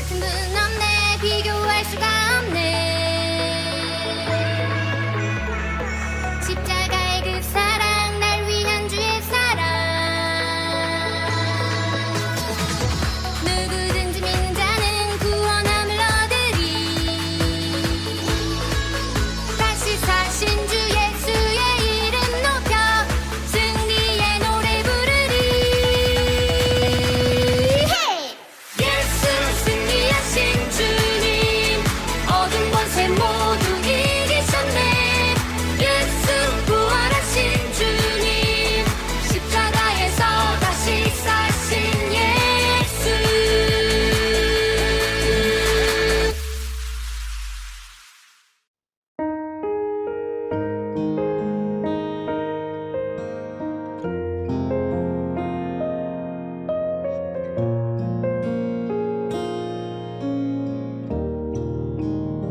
같은 분 없네 비교할 수가 없네 십자가의 그 사랑 날 위한 주의 사랑 누구든지 믿는 자는 구원함을 얻으리 다시 사신 주 예수의 이름 높여 승리의 노래 부르리 예수 승리하신 주님 어둠 권세 모두 이기셨네 예수 부활하신 주님 십자가에서 다시 사신 예수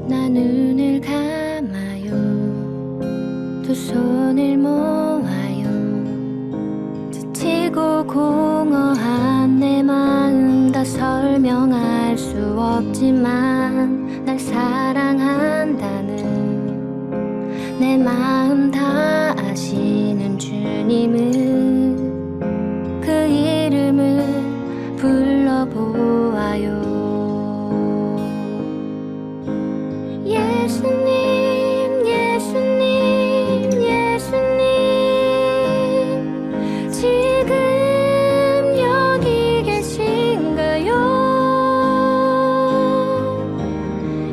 나 눈을 감아요 두 손을 모아요 지치고 공허한 내 마음 다 설명할 수 없지만 날 사랑한다는 내 마음 다 아시는 주님은 그 이름을 불러보아요 예수님 예수님 예수님 지금 여기 계신가요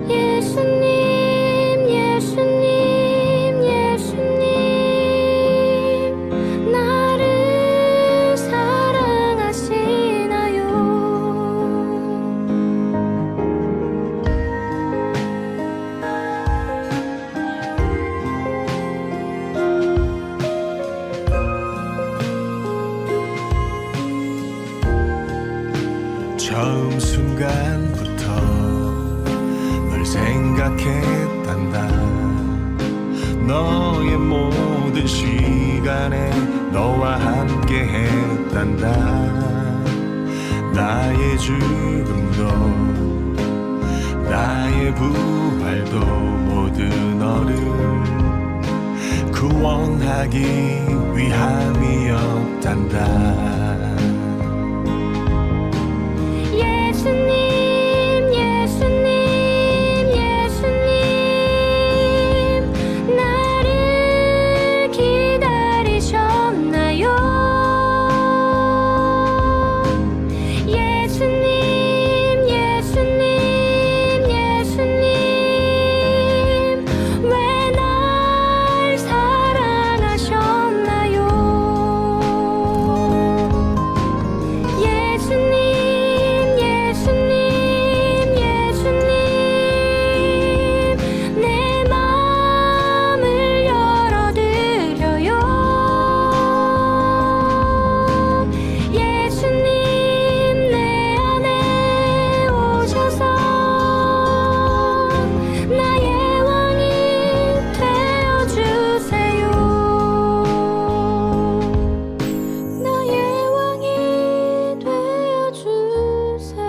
예수님 예수님 예수님 나를 사랑하시나요 처음 순간부터 널 생각했단다 너의 모든 시간에 너와 함께 했단다 나의 죽음도 나의 부활도 모두 너를 구원하기 위함이었단다 예수님 예수님 예수님 나를 기다리셨나요 예수님 예수님 예수님 왜 날 사랑하셨나요 예수님 예수님 예수님 내 마음을 열어드려요 예수님 내 안에 오셔서 나의 왕이 되어주세요 나의 왕이 되어주세요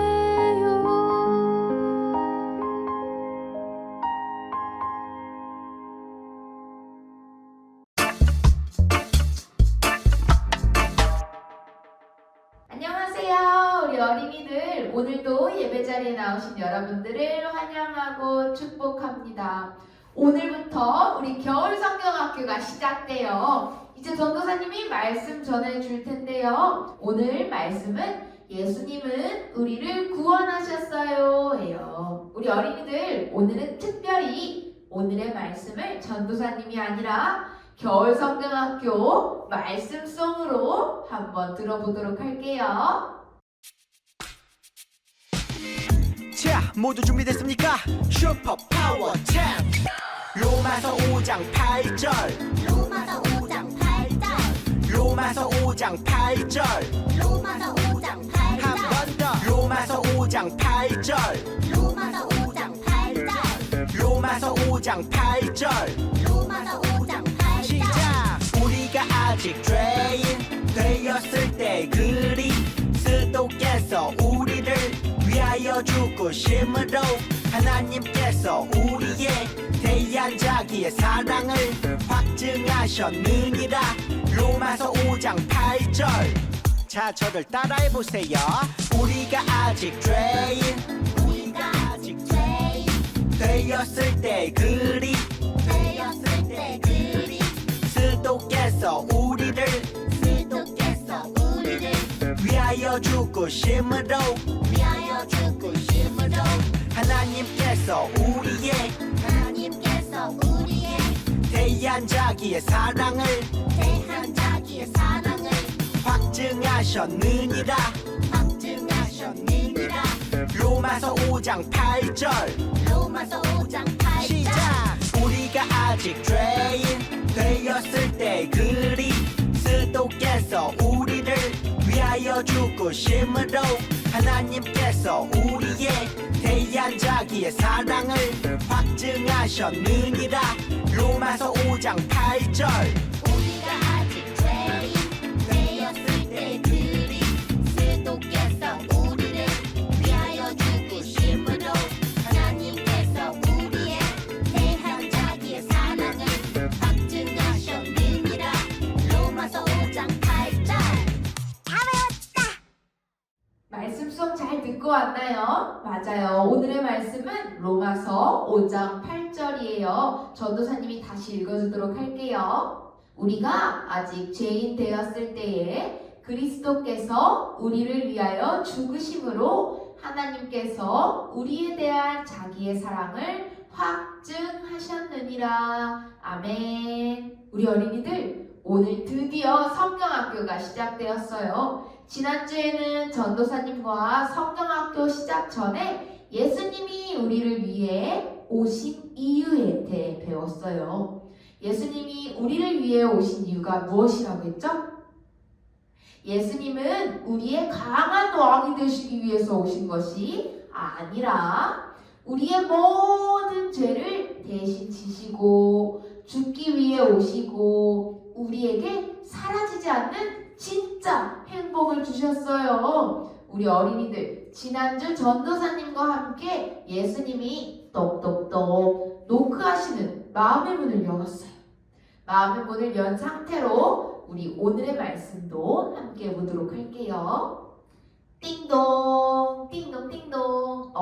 안녕하세요. 우리 어린이들 오늘도 예배 자리에 나오신 여러분들을 환영하고 축복합니다. 오늘부터 우리 겨울 성경학교가 시작돼요. 이제 전도사님이 말씀 전해줄 텐데요. 오늘 말씀은 예수님은 우리를 구원하셨어요 예요. 우리 어린이들 오늘은 특별히 오늘의 말씀을 전도사님이 아니라 겨울 성경학교 말씀송으로 한번 들어보도록 할게요. 자, 모두 준비됐습니까? 슈퍼 파워 챔프 로마서 5장 8절 로마서 5장 8절 로마서 5장 8절 로마서 5장 8절 한 번 더 로마서 5장 8절 로마서 5장 8절 로마서 5장 8절 로마서 5장 8절 시작 우리가 아직 죄인 되었을 때 그리스도께서 우리를 위하여 위하여 죽으심으로 하나님께서 우리에 대한 자기의 사랑을 확증하셨느니라. 로마서 5장 8절. 자, 저를 따라해보세요. 우리가 아직 죄인 되었을 때 그리 스도께서 우리를 위하여 죽으심으로 하나님께서 우리에 대한 자기의 사랑을 확증하셨느니라. 로마서 5장 8절. 시작. 우리가 아직 죄인 되었을 때 그리스도께서 우리를 위하여 죽으심으로 하나님께서 우리에 대한 자기의 사랑을 확증하셨느니라. 로마서 5장 8절. 우리가 아직 죄인 되었을 때 그리스도께서 우리를 위하여 죽으심으로 하나님께서 우리에 대한 자기의 사랑을 확증하셨느니라. 로마서 5장 8절. 다 외웠다. 말씀 수업 잘 듣고 왔나요? 맞아요. 오늘의 말씀은 로마서 5장 8절이에요. 전도사님이 다시 읽어주도록 할게요. 우리가 아직 죄인 되었을 때에 그리스도께서 우리를 위하여 죽으심으로 하나님께서 우리에 대한 자기의 사랑을 확증하셨느니라. 아멘. 우리 어린이들, 오늘 드디어 성경학교가 시작되었어요. 지난주에는 전도사님과 성경학교 시작 전에 예수님이 우리를 위해 오신 이유에 대해 배웠어요. 예수님이 우리를 위해 오신 이유가 무엇이라고 했죠? 예수님은 우리의 강한 왕이 되시기 위해서 오신 것이 아니라 우리의 모든 죄를 대신 지시고 죽기 위해 오시고 우리에게 사라지지 않는 진짜 행복을 주셨어요. 우리 어린이들, 지난주 전도사님과 함께 예수님이 똑똑똑 노크하시는 마음의 문을 열었어요. 마음의 문을 연 상태로 우리 오늘의 말씀도 함께 보도록 할게요. 띵동 띵동 띵동.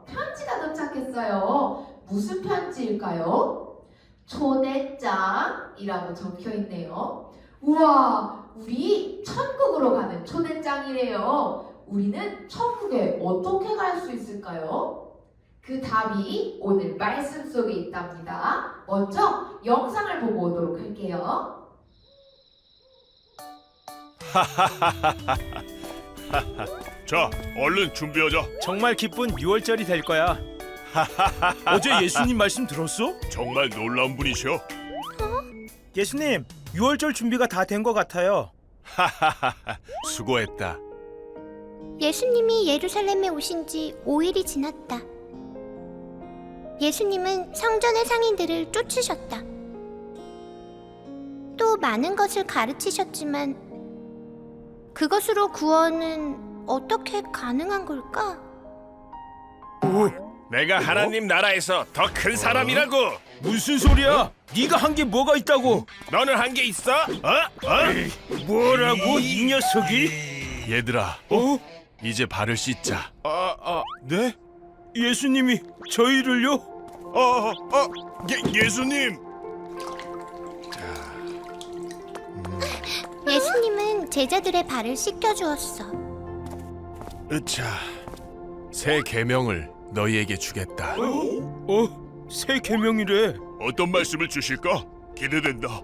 편지가 도착했어요. 무슨 편지일까요? 초대장이라고 적혀있네요. 우와, 우리 천국으로 가는 초대장이래요. 우리는 천국에 어떻게 갈 수 있을까요? 그 답이 오늘 말씀 속에 있답니다. 먼저 영상을 보고 오도록 할게요. 자, 얼른 준비하자. 정말 기쁜 6월절이 될 거야. 어제 예수님 말씀 들었어? 정말 놀라운 분이셔. 예수님, 6월절 준비가 다 된 것 같아요. 수고했다. 예수님이 예루살렘에 오신 지 5일이 지났다. 예수님은 성전의 상인들을 쫓으셨다. 또 많은 것을 가르치셨지만 그것으로 구원은 어떻게 가능한 걸까? 내가 하나님 나라에서 더 큰 사람이라고. 무슨 소리야? 네가 한 게 뭐가 있다고? 너는 한 게 있어? 뭐라고 이 녀석이? 얘들아, 이제 발을 씻자. 네? 예수님이 저희를요? 예수님. 예수님은 제자들의 발을 씻겨주었어. 으차, 새 계명을 너희에게 주겠다. 새 계명이래. 어떤 말씀을 주실까? 기대된다.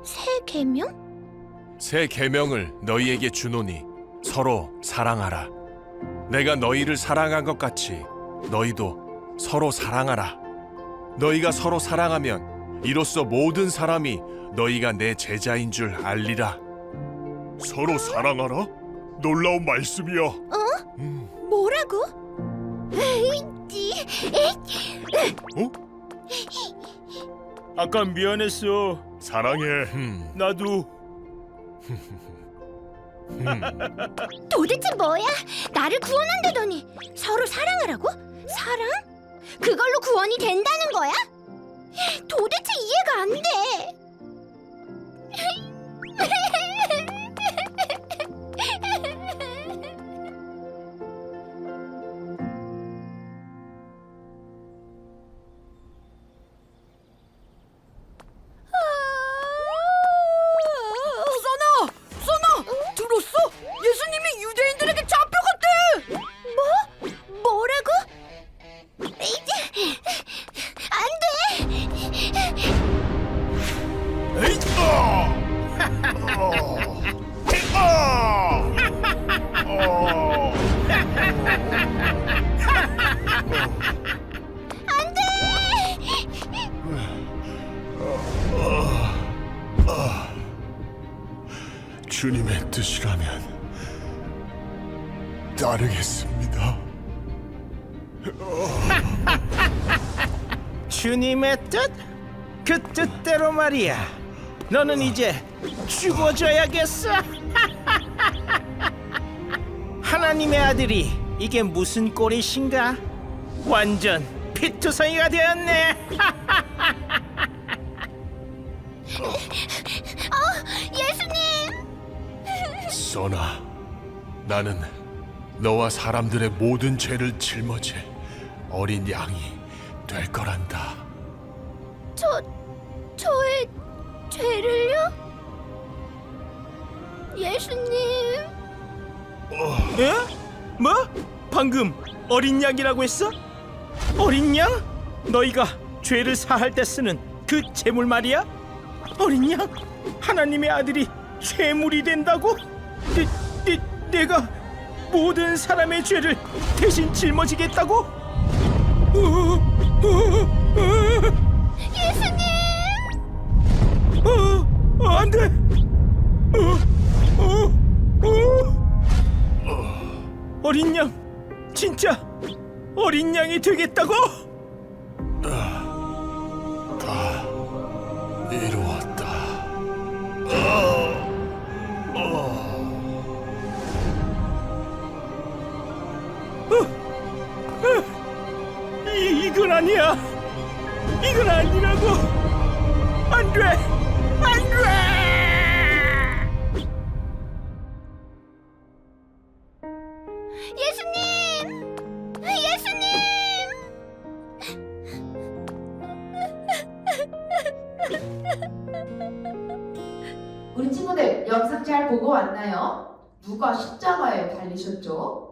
새 계명? 새 계명을 너희에게 주노니 서로 사랑하라. 내가 너희를 사랑한 것 같이 너희도 서로 사랑하라. 너희가 서로 사랑하면 이로써 모든 사람이 너희가 내 제자인 줄 알리라. 서로 사랑하라? 놀라운 말씀이야. 뭐라고? 아까 미안했어. 사랑해. 나도. 도대체 뭐야? 나를 구원한다더니 서로 사랑하라고? 사랑? 그걸로 구원이 된다는 거야? 도대체 이해가 안 돼. 들었어? 예수님이 유대인들에게 잡혀갔대! 뭐라고? 안 돼! 주님의 뜻이라면 따르겠습니다. 주님의 뜻? 그 뜻대로 말이야. 너는 이제 죽어줘야겠어. 하나님의 아들이 이게 무슨 꼴이신가? 완전 피투성이가 되었네. 예수님! 써나, 나는 너와 사람들의 모든 죄를 짊어질 어린 양이 될 거란다. 저의 죄를요? 예수님. 에? 뭐? 방금 어린 양이라고 했어? 어린 양? 너희가 죄를 사할 때 쓰는 그 제물 말이야? 어린 양? 하나님의 아들이 죄물이 된다고? 내가 모든 사람의 죄를 대신 짊어지겠다고? 예수님! 안 돼! 어린 양, 진짜 어린 양이 되겠다고? 다 이루었다. 이건 아니야. 이건 아니라고. 안 돼. 안 돼. 예수님! 예수님! 우리 친구들 영상 잘 보고 왔나요? 누가 십자가에 달리셨죠?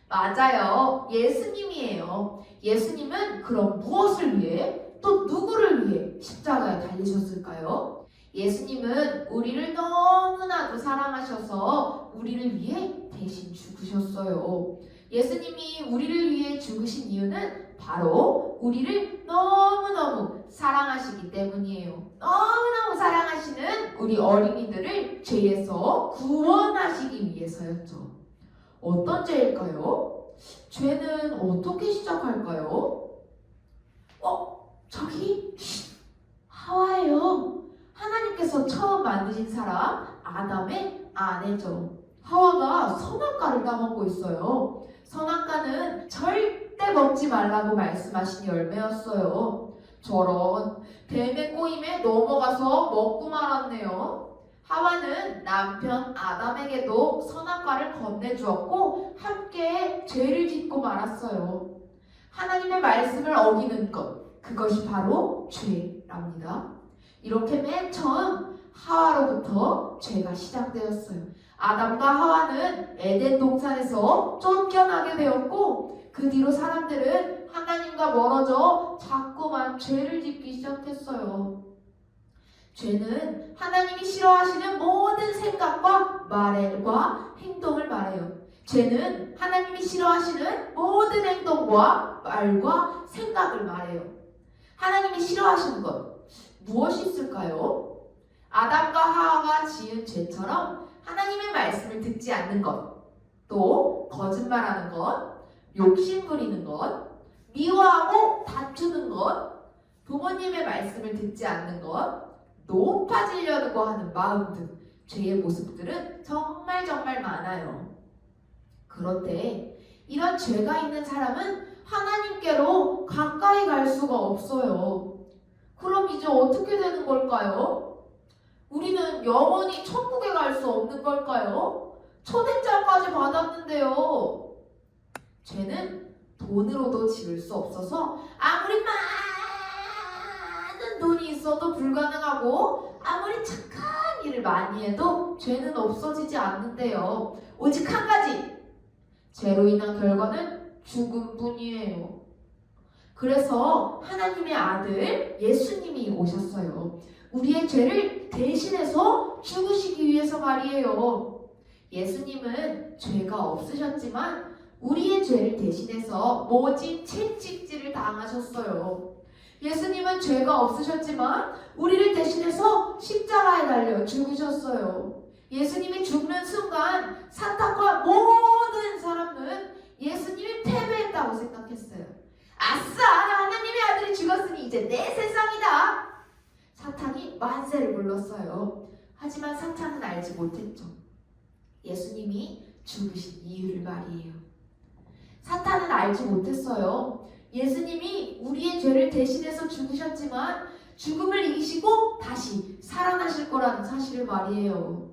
맞아요. 예수님이에요. 예수님은 그럼 무엇을 위해 또 누구를 위해 십자가에 달리셨을까요? 예수님은 우리를 너무나도 사랑하셔서 우리를 위해 대신 죽으셨어요. 예수님이 우리를 위해 죽으신 이유는 바로 우리를 너무너무 사랑하시기 때문이에요. 너무너무 사랑하시는 우리 어린이들을 죄에서 구원하시기 위해서였죠. 어떤 죄일까요? 죄는 어떻게 시작할까요? 저기 하와예요. 하나님께서 처음 만드신 사람 아담의 아내죠. 하와가 선악과를 따먹고 있어요. 선악과는 절대 먹지 말라고 말씀하신 열매였어요. 저런 뱀의 꼬임에 넘어가서 먹고 말았네요. 하와는 남편 아담에게도 선악과를 건네주었고 함께 죄를 짓고 말았어요. 하나님의 말씀을 어기는 것, 그것이 바로 죄랍니다. 이렇게 맨 처음 하와로부터 죄가 시작되었어요. 아담과 하와는 에덴 동산에서 쫓겨나게 되었고 그 뒤로 사람들은 하나님과 멀어져 자꾸만 죄를 짓기 시작했어요. 죄는 하나님이 싫어하시는 모든 생각과 말과 행동을 말해요. 죄는 하나님이 싫어하시는 모든 행동과 말과 생각을 말해요. 하나님이 싫어하시는 것 무엇이 있을까요? 아담과 하와가 지은 죄처럼 하나님의 말씀을 듣지 않는 것, 또 거짓말하는 것, 욕심 부리는 것, 미워하고 다투는 것, 부모님의 말씀을 듣지 않는 것, 높아지려고 하는 마음 등 죄의 모습들은 정말 많아요. 그런데 이런 죄가 있는 사람은 하나님께로 가까이 갈 수가 없어요. 그럼 이제 어떻게 되는 걸까요? 우리는 영원히 천국에 갈 수 없는 걸까요? 초대장까지 받았는데요. 죄는 돈으로도 지을 수 없어서 아무리 많은 돈이 있어도 불가능하고 아무리 착한 일을 많이 해도 죄는 없어지지 않는데요. 오직 한 가지! 죄로 인한 결과는 죽음뿐이에요. 그래서 하나님의 아들 예수님이 오셨어요. 우리의 죄를 대신해서 죽으시기 위해서 말이에요. 예수님은 죄가 없으셨지만 우리의 죄를 대신해서 모진 채찍질을 당하셨어요. 예수님은 죄가 없으셨지만 우리를 대신해서 십자가에 달려 죽으셨어요. 예수님이 죽는 순간 사탄과 모든 사람은 예수님이 패배했다고 생각했어요. 아싸! 하나님의 아들이 죽었으니 이제 내 세상이다! 사탄이 만세를 불렀어요. 하지만 사탄은 알지 못했죠. 예수님이 죽으신 이유를 말이에요. 사탄은 알지 못했어요. 예수님이 우리의 죄를 대신해서 죽으셨지만 죽음을 이기시고 다시 살아나실 거라는 사실을 말이에요.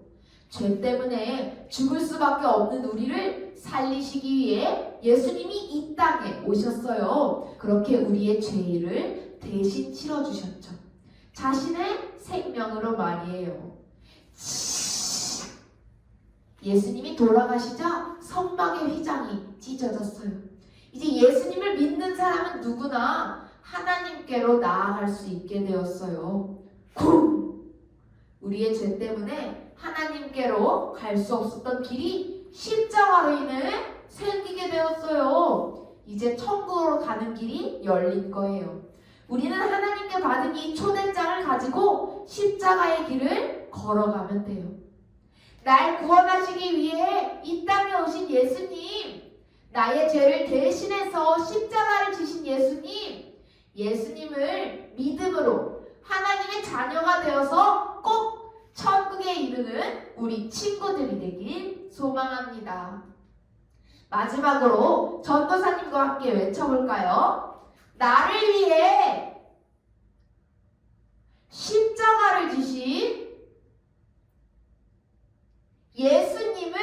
죄 때문에 죽을 수밖에 없는 우리를 살리시기 위해 예수님이 이 땅에 오셨어요. 그렇게 우리의 죄를 대신 치러주셨죠. 자신의 생명으로 말이에요. 예수님이 돌아가시자 성막의 휘장이 찢어졌어요. 이제 예수님을 믿는 사람은 누구나 하나님께로 나아갈 수 있게 되었어요. 우리의 죄 때문에 하나님께로 갈 수 없었던 길이 십자가로 인해 생기게 되었어요. 이제 천국으로 가는 길이 열린 거예요. 우리는 하나님께 받은 이 초대장을 가지고 십자가의 길을 걸어가면 돼요. 날 구원하시기 위해 이 땅에 오신 예수님, 나의 죄를 대신해서 십자가를 지신 예수님, 예수님을 믿음으로 하나님의 자녀가 되어서 꼭 천국에 이르는 우리 친구들이 되길 소망합니다. 마지막으로 전도사님과 함께 외쳐볼까요? 나를 위해 십자가를 지신 예수님을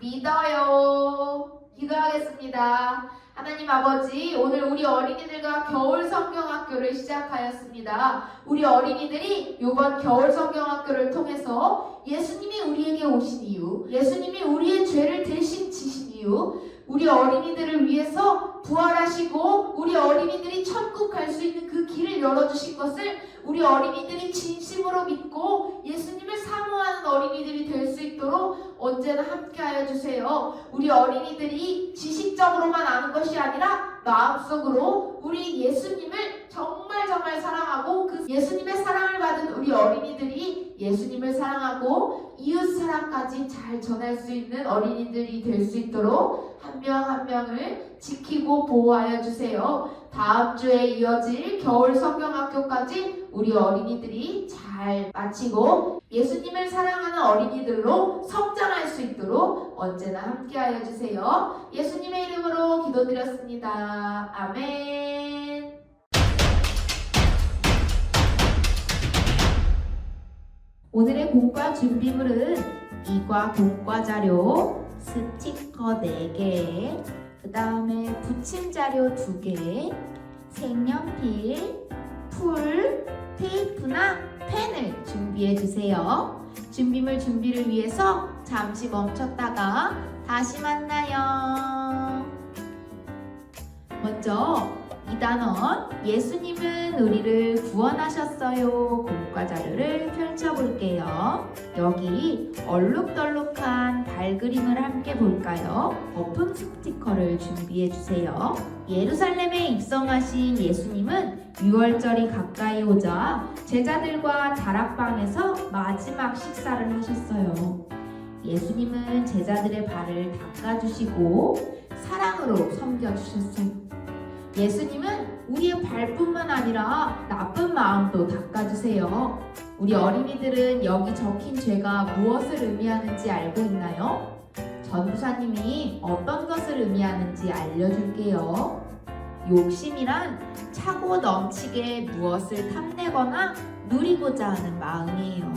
믿어요. 기도하겠습니다. 하나님 아버지, 오늘 우리 어린이들과 겨울 성경학교를 시작하였습니다. 우리 어린이들이 이번 겨울 성경학교를 통해서 예수님이 우리에게 오신 이유, 예수님이 우리의 죄를 대신 지신 이유, 우리 어린이들을 위해서 부활하시고 우리 어린이들이 천국 갈 수 있는 그 길을 열어주신 것을 우리 어린이들이 진심으로 믿고 예수님을 사모하는 어린이들이 될 수 있도록 언제나 함께하여 주세요. 우리 어린이들이 지식적으로만 아는 것이 아니라 마음속으로 우리 예수님을 정말 사랑하고 그 예수님의 사랑을 받은 우리 어린이들이 예수님을 사랑하고 이웃 사랑까지 잘 전할 수 있는 어린이들이 될 수 있도록 한 명 한 명을 지키고 보호하여 주세요. 다음 주에 이어질 겨울 성경학교까지 우리 어린이들이 잘 마치고 예수님을 사랑하는 어린이들로 성장할 수 있도록 언제나 함께하여 주세요. 예수님의 이름으로 기도드렸습니다. 아멘. 오늘의 공과 준비물은 이과 공과 자료, 스티커 4개, 그 다음에 붙임 자료 2개, 색연필, 풀, 테이프나 펜을 준비해 주세요. 준비물 준비를 위해서 잠시 멈췄다가 다시 만나요. 먼저 2단원 예수님은 우리를 구원하셨어요. 공과 자료를 펼쳐볼게요. 여기 얼룩덜룩한 달 그림을 함께 볼까요? 거품 스티커를 준비해주세요. 예루살렘에 입성하신 예수님은 6월절이 가까이 오자 제자들과 다락방에서 마지막 식사를 하셨어요. 예수님은 제자들의 발을 닦아주시고 사랑으로 섬겨주셨어요. 예수님은 우리의 발뿐만 아니라 나쁜 마음도 닦아주세요. 우리 어린이들은 여기 적힌 죄가 무엇을 의미하는지 알고 있나요? 전도사님이 어떤 것을 의미하는지 알려줄게요. 욕심이란 차고 넘치게 무엇을 탐내거나 누리고자 하는 마음이에요.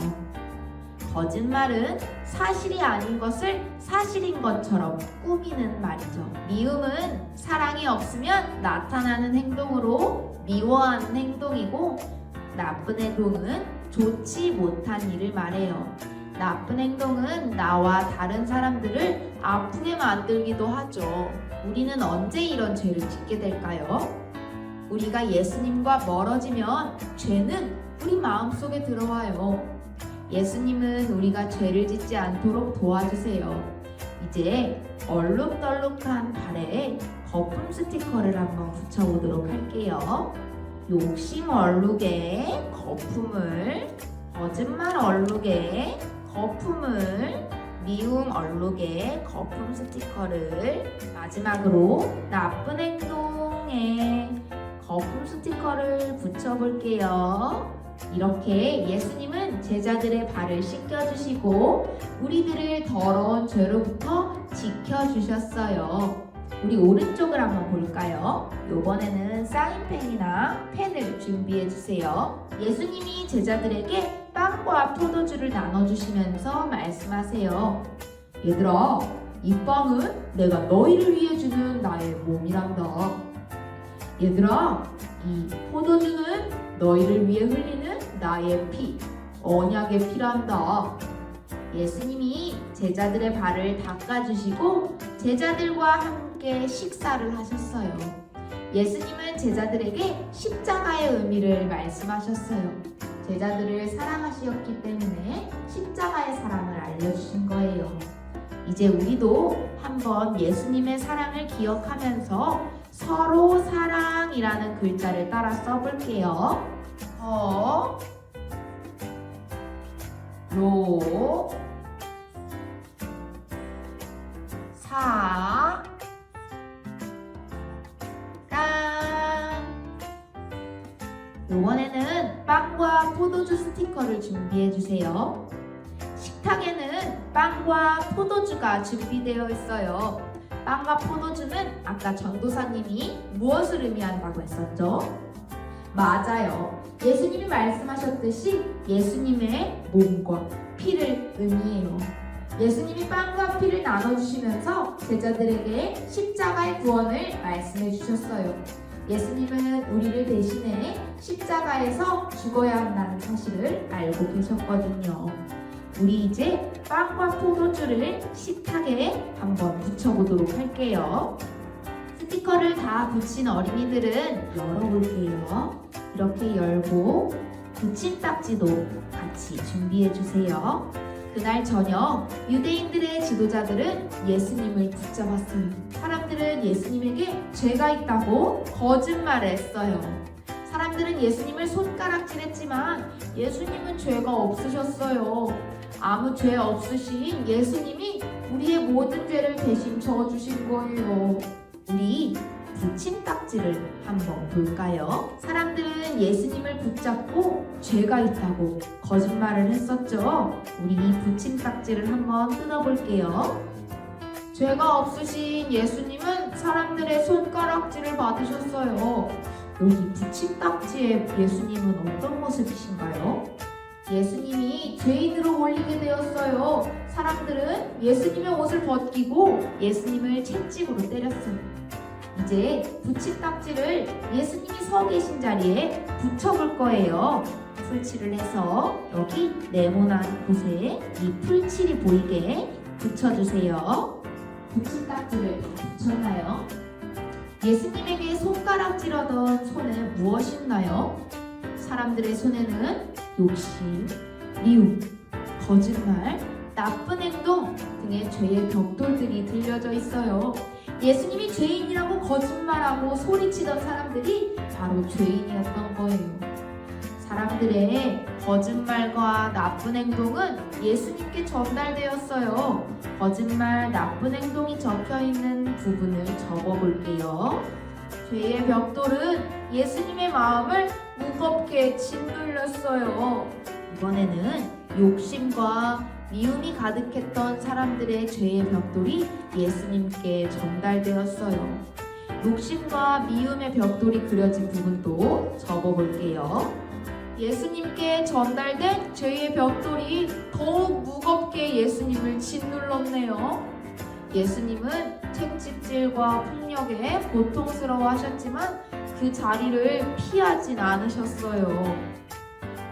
거짓말은 사실이 아닌 것을 사실인 것처럼 꾸미는 말이죠. 미움은 사랑이 없으면 나타나는 행동으로 미워하는 행동이고, 나쁜 행동은 좋지 못한 일을 말해요. 나쁜 행동은 나와 다른 사람들을 아프게 만들기도 하죠. 우리는 언제 이런 죄를 짓게 될까요? 우리가 예수님과 멀어지면 죄는 우리 마음속에 들어와요. 예수님은 우리가 죄를 짓지 않도록 도와주세요. 이제 얼룩덜룩한 발에 거품 스티커를 한번 붙여보도록 할게요. 욕심 얼룩에 거품을, 거짓말 얼룩에 거품을, 미움 얼룩에 거품 스티커를, 마지막으로 나쁜 행동에 거품 스티커를 붙여볼게요. 이렇게 예수님은 제자들의 발을 씻겨주시고 우리들을 더러운 죄로부터 지켜주셨어요. 우리 오른쪽을 한번 볼까요? 이번에는 사인펜이나 펜을 준비해주세요. 예수님이 제자들에게 빵과 포도주를 나눠주시면서 말씀하세요. 얘들아, 이 빵은 내가 너희를 위해 주는 나의 몸이란다. 얘들아, 이 포도주는 너희를 위해 흘리는 나의 피, 언약의 피란다. 예수님이 제자들의 발을 닦아주시고 제자들과 함께 식사를 하셨어요. 예수님은 제자들에게 십자가의 의미를 말씀하셨어요. 제자들을 사랑하시었기 때문에 십자가의 사랑을 알려주신 거예요. 이제 우리도 한번 예수님의 사랑을 기억하면서 서로 사랑이라는 글자를 따라 써볼게요. 로 사 랑. 이번에는 빵과 포도주 스티커를 준비해주세요. 식탁에는 빵과 포도주가 준비되어 있어요. 빵과 포도주는 아까 전도사님이 무엇을 의미한다고 했었죠? 맞아요. 예수님이 말씀하셨듯이 예수님의 몸과 피를 의미해요. 예수님이 빵과 피를 나눠주시면서 제자들에게 십자가의 구원을 말씀해 주셨어요. 예수님은 우리를 대신해 십자가에서 죽어야 한다는 사실을 알고 계셨거든요. 우리 이제 빵과 포도주를 식탁에 한번 붙여보도록 할게요. 스티커를 다 붙인 어린이들은 열어볼게요. 이렇게 열고 붙임딱지도 같이 준비해주세요. 그날 저녁 유대인들의 지도자들은 예수님을 붙잡았어요. 사람들은 예수님에게 죄가 있다고 거짓말했어요. 사람들은 예수님을 손가락질했지만 예수님은 죄가 없으셨어요. 아무 죄 없으신 예수님이 우리의 모든 죄를 대신 져주신 거예요. 우리 붙임딱지를 한번 볼까요? 사람들은 예수님을 붙잡고 죄가 있다고 거짓말을 했었죠. 우리 이 붙임딱지를 한번 뜯어볼게요. 죄가 없으신 예수님은 사람들의 손가락질을 받으셨어요. 여기 붙임딱지의 예수님은 어떤 모습이신가요? 예수님이 죄인으로 몰리게 되었어요. 사람들은 예수님의 옷을 벗기고 예수님을 채찍으로 때렸어요. 이제 붙임딱지를 예수님이 서 계신 자리에 붙여볼 거예요. 풀칠을 해서 여기 네모난 곳에 이 풀칠이 보이게 붙여주세요. 붙임딱지를 다 붙였나요? 예수님에게 손가락질하던 손은 무엇인가요? 사람들의 손에는 욕심, 미움, 거짓말, 나쁜 행동 등의 죄의 벽돌들이 들려져 있어요. 예수님이 죄인이라고 거짓말하고 소리치던 사람들이 바로 죄인이었던 거예요. 사람들의 거짓말과 나쁜 행동은 예수님께 전달되었어요. 거짓말, 나쁜 행동이 적혀있는 부분을 적어볼게요. 죄의 벽돌은 예수님의 마음을 무겁게 짓눌렸어요. 이번에는 욕심과 미움이 가득했던 사람들의 죄의 벽돌이 예수님께 전달되었어요. 욕심과 미움의 벽돌이 그려진 부분도 접어볼게요. 예수님께 전달된 죄의 벽돌이 더욱 무겁게 예수님을 짓눌렀네요. 예수님은 채찍질과 폭력에 고통스러워하셨지만 그 자리를 피하진 않으셨어요.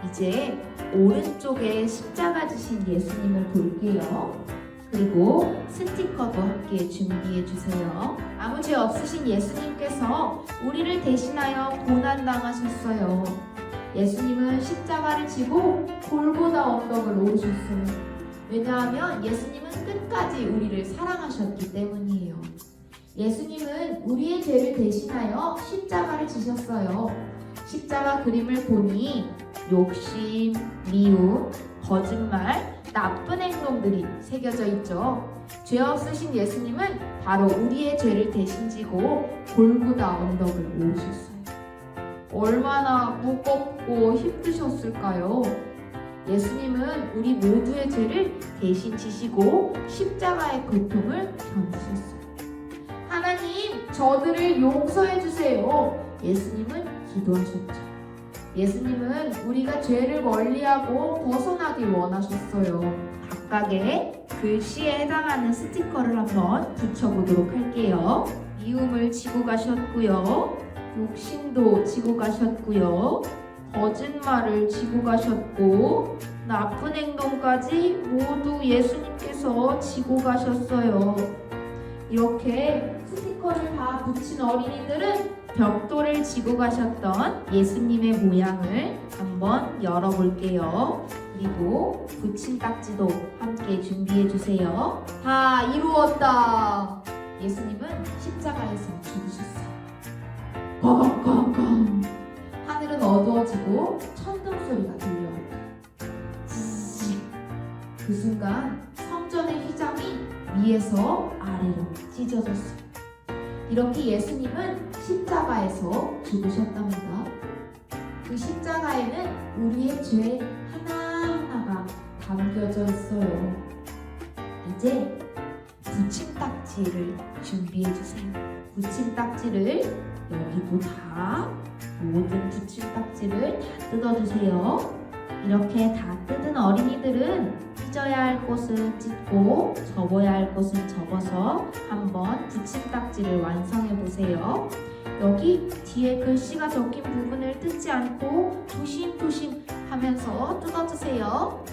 이제 오른쪽에 십자가 지신 예수님을 볼게요. 그리고 스티커도 함께 준비해 주세요. 아무 죄 없으신 예수님께서 우리를 대신하여 고난당하셨어요. 예수님은 십자가를 지고 골고다 언덕을 오르셨어요. 왜냐하면 예수님은 끝까지 우리를 사랑하셨기 때문이에요. 예수님은 우리의 죄를 대신하여 십자가를 지셨어요. 십자가 그림을 보니 욕심, 미움, 거짓말, 나쁜 행동들이 새겨져 있죠. 죄 없으신 예수님은 바로 우리의 죄를 대신 지고 골고다 언덕을 오르셨어요. 얼마나 무겁고 힘드셨을까요? 예수님은 우리 모두의 죄를 대신 지시고 십자가의 고통을 견디셨어요. 하나님, 저들을 용서해 주세요. 예수님은 기도하셨죠. 예수님은 우리가 죄를 멀리하고 벗어나길 원하셨어요. 각각의 글씨에 해당하는 스티커를 한번 붙여보도록 할게요. 미움을 지고 가셨고요. 욕심도 지고 가셨고요. 거짓말을 지고 가셨고 나쁜 행동까지 모두 예수님께서 지고 가셨어요. 이렇게 스티커를 다 붙인 어린이들은 벽돌을 지고 가셨던 예수님의 모양을 한번 열어볼게요. 그리고 붙임딱지도 함께 준비해 주세요. 다 이루었다. 예수님은 십자가에서 죽으셨어요. 꽝꽝꽝. 하늘은 어두워지고 천둥 소리가 들려요. 지지. 그 순간 성전의 휘장이 위에서 아래로 찢어졌어요. 이렇게 예수님은 십자가에서 죽으셨답니다. 그 십자가에는 우리의 죄 하나하나가 담겨져 있어요. 이제 붙임딱지를 준비해 주세요. 붙임딱지를 여기도 다 모든 붙임딱지를 다 뜯어주세요. 이렇게 다 뜯은 어린이들은 찢어야 할 곳은 찢고 접어야 할 곳은 접어서 한번 붙임딱지를 완성해 보세요. 여기 뒤에 글씨가 적힌 부분을 뜯지 않고 조심조심 하면서 뜯어주세요.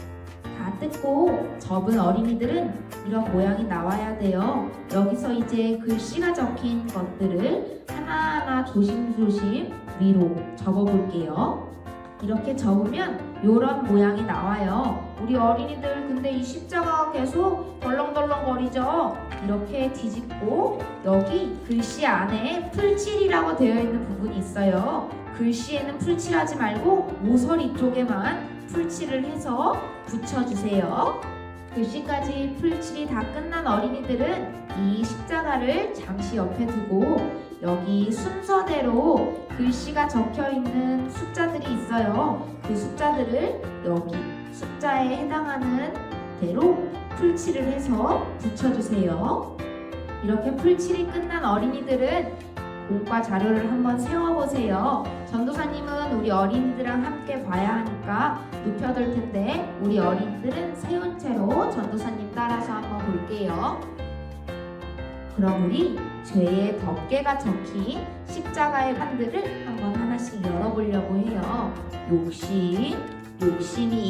다 뜯고 접은 어린이들은 이런 모양이 나와야 돼요. 여기서 이제 글씨가 적힌 것들을 하나하나 조심조심 위로 접어볼게요. 이렇게 접으면 이런 모양이 나와요. 우리 어린이들 근데 이 십자가가 계속 덜렁덜렁거리죠? 이렇게 뒤집고 여기 글씨 안에 풀칠이라고 되어 있는 부분이 있어요. 글씨에는 풀칠하지 말고 모서리 쪽에만 풀칠을 해서 붙여주세요. 글씨까지 풀칠이 다 끝난 어린이들은 이 십자가를 잠시 옆에 두고 여기 순서대로 글씨가 적혀있는 숫자들이 있어요. 그 숫자들을 여기 숫자에 해당하는 대로 풀칠을 해서 붙여주세요. 이렇게 풀칠이 끝난 어린이들은 공과 자료를 한번 세워보세요. 전도사님은 우리 어린이들랑 함께 봐야 하니까 눕혀둘 텐데 우리 어린이들은 세운 채로 전도사님 따라서 한번 볼게요. 그럼 우리 죄의 덮개가 적힌 십자가의 판들을 한번 하나씩 열어보려고 해요. 욕심이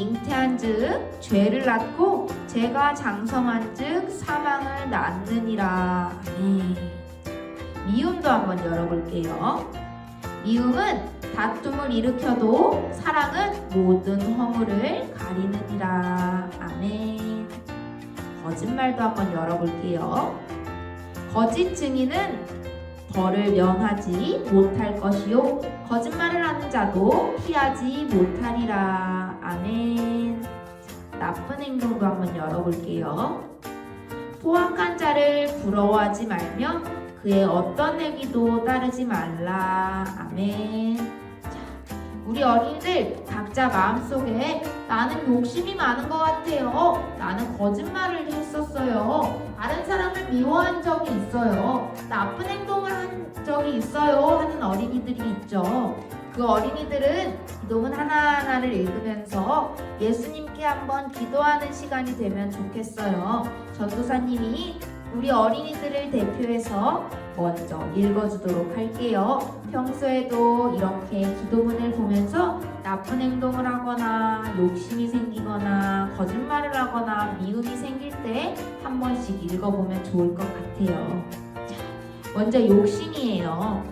잉태한 즉 죄를 낳고 죄가 장성한 즉 사망을 낳느니라. 미움도 한번 열어볼게요. 미움은 다툼을 일으켜도 사랑은 모든 허물을 가리느니라. 아멘. 거짓말도 한번 열어볼게요. 거짓 증인은 벌을 면하지 못할 것이요 거짓말을 하는 자도 피하지 못하리라. 아멘. 나쁜 행동도 한번 열어볼게요. 포악한 자를 부러워하지 말며 그의 어떤 얘기도 따르지 말라. 아멘. 자, 우리 어린이들 각자 마음속에 나는 욕심이 많은 것 같아요. 나는 거짓말을 했었어요. 다른 사람을 미워한 적이 있어요. 나쁜 행동을 한 적이 있어요. 하는 어린이들이 있죠. 그 어린이들은 기도문 하나하나를 읽으면서 예수님께 한번 기도하는 시간이 되면 좋겠어요. 전도사님이 우리 어린이들을 대표해서 먼저 읽어주도록 할게요. 평소에도 이렇게 기도문을 보면서 나쁜 행동을 하거나 욕심이 생기거나 거짓말을 하거나 미움이 생길 때 한 번씩 읽어보면 좋을 것 같아요. 자, 먼저 욕심이에요.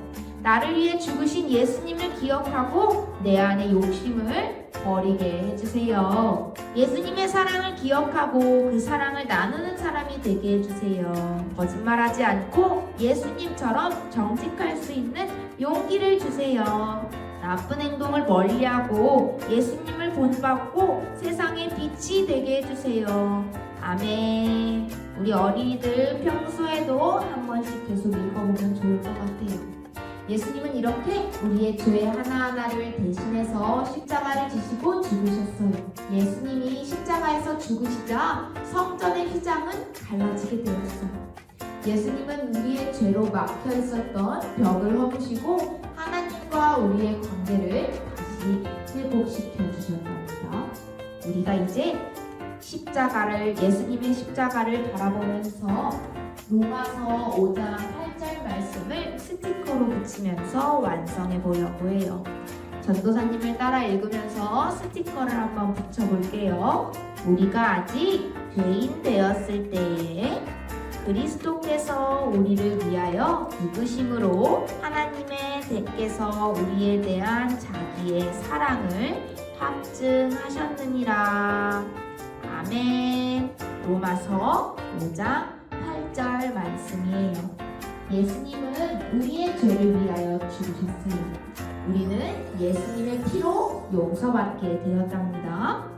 나를 위해 죽으신 예수님을 기억하고 내 안의 욕심을 버리게 해주세요. 예수님의 사랑을 기억하고 그 사랑을 나누는 사람이 되게 해주세요. 거짓말하지 않고 예수님처럼 정직할 수 있는 용기를 주세요. 나쁜 행동을 멀리하고 예수님을 본받고 세상의 빛이 되게 해주세요. 아멘. 우리 어린이들 평소에도 한 번씩 계속 읽어보면 좋을 것 같아요. 예수님은 이렇게 우리의 죄 하나하나를 대신해서 십자가를 지시고 죽으셨어요. 예수님이 십자가에서 죽으시자 성전의 휘장은 갈라지게 되었어요. 예수님은 우리의 죄로 막혀 있었던 벽을 허무시고 하나님과 우리의 관계를 다시 회복시켜 주셨답니다. 우리가 이제 예수님의 십자가를 바라보면서 로마서 5장 8절 말씀을 스티커로 붙이면서 완성해 보려고 해요. 전도사님을 따라 읽으면서 스티커를 한번 붙여볼게요. 우리가 아직 죄인 되었을 때에 그리스도께서 우리를 위하여 죽으심으로 하나님의 대께서 우리에 대한 자기의 사랑을 확증하셨느니라. 아멘. 로마서 5장 8절 말씀이에요. 예수님은 우리의 죄를 위하여 죽으셨어요. 우리는 예수님의 피로 용서받게 되었답니다.